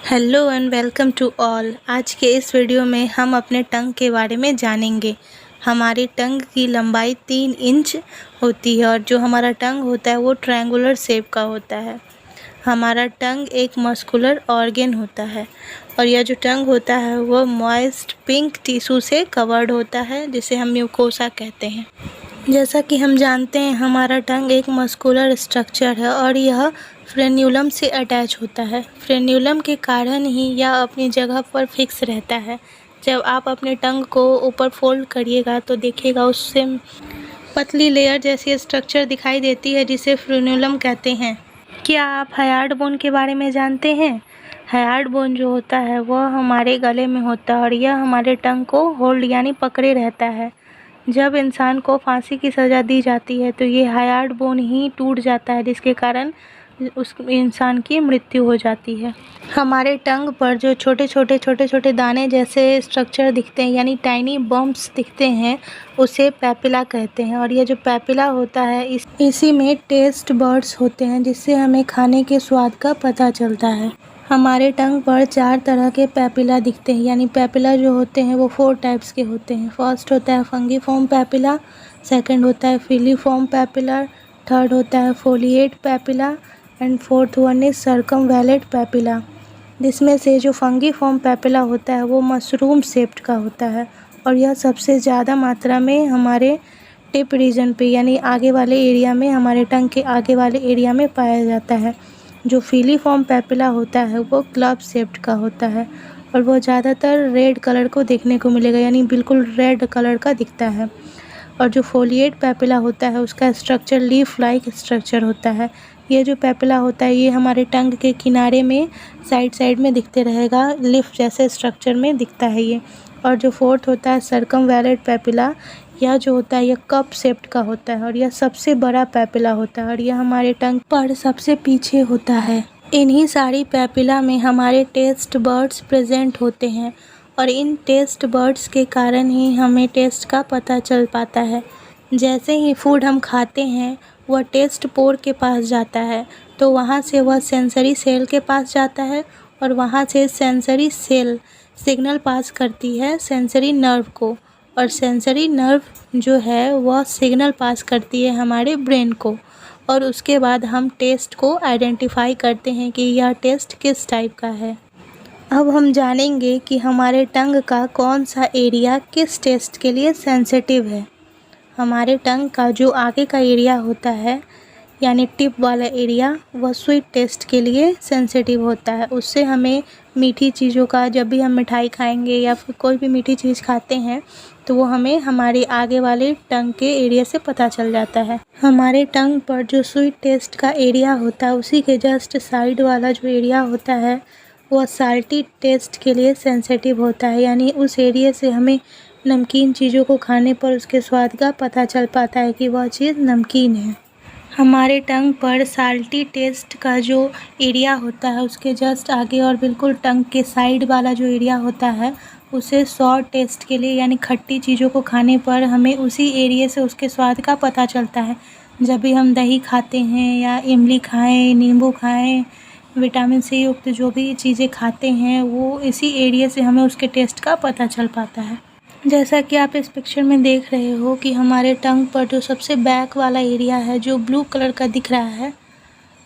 Hello and welcome to all. आज के इस वीडियो में हम अपने टंग के बारे में जानेंगे। हमारी टंग की लंबाई 3 इंच होती है और जो हमारा टंग होता है वो ट्रायंगुलर शेप का होता है। हमारा टंग एक मस्कुलर ऑर्गन होता है और यह जो टंग होता है वह मॉइस्ट पिंक टिश्यू से कवर्ड होता है जिसे हम म्यूकोसा कहते हैं। जैसा कि हम जानते हैं हमारा टंग एक मस्कुलर स्ट्रक्चर है और यह फ्रेन्यूलम से अटैच होता है। फ्रेन्यूलम के कारण ही यह अपनी जगह पर फिक्स रहता है। जब आप अपने टंग को ऊपर फोल्ड करिएगा तो देखिएगा उससे पतली लेयर जैसी स्ट्रक्चर दिखाई देती है जिसे फ्रेन्यूलम कहते हैं। क्या आप हार्ड बोन के बारे में जानते हैं? हार्ड बोन जो होता है वह हमारे गले में होता है और यह हमारे टंग को होल्ड यानी पकड़े रहता है। जब इंसान को फांसी की सज़ा दी जाती है तो ये हार्ड बोन ही टूट जाता है जिसके कारण उस इंसान की मृत्यु हो जाती है। हमारे टंग पर जो छोटे छोटे दाने जैसे स्ट्रक्चर दिखते हैं यानी टाइनी बम्प्स दिखते हैं उसे पैपिला कहते हैं और ये जो पैपिला होता है इसी में टेस्ट बड्स होते हैं जिससे हमें खाने के स्वाद का पता चलता है। हमारे टंग पर 4 तरह के पैपिला दिखते हैं यानी पैपिला जो होते हैं वो 4 टाइप्स के होते हैं। फर्स्ट होता है फंगीफॉर्म पैपिला, सेकंड होता है फिलीफॉर्म पैपिला, थर्ड होता है foliate papilla and fourth one is circumvallate papilla. जिसमें से जो फंगीफॉर्म पैपिला होता है वो मशरूम शेप्ड का होता है और यह सबसे ज़्यादा मात्रा में हमारे टिप रीजन पे यानी आगे वाले एरिया में, हमारे टंग के आगे वाले एरिया में पाया जाता है। जो फिलीफॉर्म पैपिला होता है वो क्लब शेप्ड का होता है और वो ज़्यादातर रेड कलर को देखने को मिलेगा यानी बिल्कुल रेड कलर का दिखता है। और जो फोलिएट पैपिला होता है उसका स्ट्रक्चर लीफ लाइक स्ट्रक्चर होता है। ये जो पैपिला होता है ये हमारे टंग के किनारे में साइड में दिखते रहेगा, लीफ जैसे स्ट्रक्चर में दिखता है ये। और जो फोर्थ होता है सर्कमवैलेट पैपिला, यह जो होता है यह कप शेप्ड का होता है और यह सबसे बड़ा पैपिला होता है और यह हमारे टंग पर सबसे पीछे होता है। इन्हीं सारी पैपिला में हमारे टेस्ट बड्स प्रेजेंट होते हैं और इन टेस्ट बड्स के कारण ही हमें टेस्ट का पता चल पाता है। जैसे ही फूड हम खाते हैं वह टेस्ट पोर के पास जाता है तो वहाँ से वह सेंसरी सेल के पास जाता है और वहाँ से सेंसरी सेल सिग्नल पास करती है सेंसरी नर्व को और सेंसरी नर्व जो है वह सिग्नल पास करती है हमारे ब्रेन को और उसके बाद हम टेस्ट को आइडेंटिफाई करते हैं कि यह टेस्ट किस टाइप का है। अब हम जानेंगे कि हमारे टंग का कौन सा एरिया किस टेस्ट के लिए सेंसिटिव है। हमारे टंग का जो आगे का एरिया होता है यानी टिप वाला एरिया वह स्वीट टेस्ट के लिए सेंसिटिव होता है। उससे हमें मीठी चीज़ों का, जब भी हम मिठाई खाएंगे या फिर कोई भी मीठी चीज़ खाते हैं तो वो हमें हमारे आगे वाले टंग के एरिया से पता चल जाता है। हमारे टंग पर जो स्वीट टेस्ट का एरिया होता है उसी के जस्ट साइड वाला जो एरिया होता है वह साल्टी टेस्ट के लिए सेंसिटिव होता है यानी उस एरिया से हमें नमकीन चीज़ों को खाने पर उसके स्वाद का पता चल पाता है कि वह चीज़ नमकीन है। हमारे टंग पर साल्टी टेस्ट का जो एरिया होता है उसके जस्ट आगे और बिल्कुल टंग के साइड वाला जो एरिया होता है उसे सॉर टेस्ट के लिए यानी खट्टी चीज़ों को खाने पर हमें उसी एरिया से उसके स्वाद का पता चलता है। जब भी हम दही खाते हैं या इमली खाएं, नींबू खाएं, विटामिन सी युक्त जो भी चीज़ें खाते हैं वो इसी एरिया से हमें उसके टेस्ट का पता चल पाता है। जैसा कि आप इस पिक्चर में देख रहे हो कि हमारे टंग पर जो सबसे बैक वाला एरिया है जो ब्लू कलर का दिख रहा है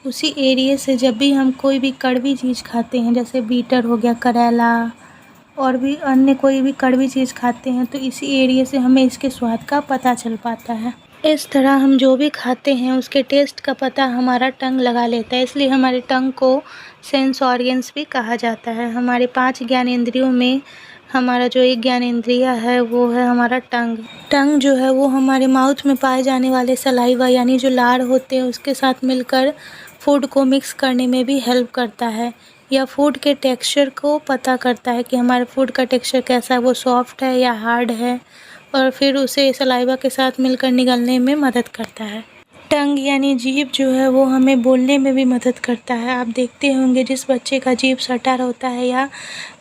उसी एरिया से जब भी हम कोई भी कड़वी चीज़ खाते हैं जैसे बीटर हो गया, करेला और भी अन्य कोई भी कड़वी चीज़ खाते हैं तो इसी एरिया से हमें इसके स्वाद का पता चल पाता है। इस तरह हम जो भी खाते हैं उसके टेस्ट का पता हमारा टंग लगा लेता है, इसलिए हमारे टंग को सेंस ऑर्गन्स भी कहा जाता है। हमारे 5 ज्ञानेंद्रियों में हमारा जो एक ज्ञानेंद्रिय है वो है हमारा टंग। टंग जो है वो हमारे माउथ में पाए जाने वाले सलाइवा यानी जो लार होते हैं उसके साथ मिलकर फूड को मिक्स करने में भी हेल्प करता है। यह फूड के टेक्सचर को पता करता है कि हमारे फूड का टेक्सचर कैसा है, वो सॉफ्ट है या हार्ड है और फिर उसे सलाइवा के साथ मिलकर निगलने में मदद करता है। टंग यानी जीभ जो है वो हमें बोलने में भी मदद करता है। आप देखते होंगे जिस बच्चे का जीभ सटा होता है या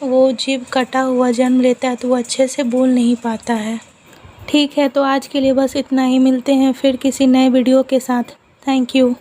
वो जीभ कटा हुआ जन्म लेता है तो वो अच्छे से बोल नहीं पाता है। ठीक है, तो आज के लिए बस इतना ही। मिलते हैं फिर किसी नए वीडियो के साथ। Thank you.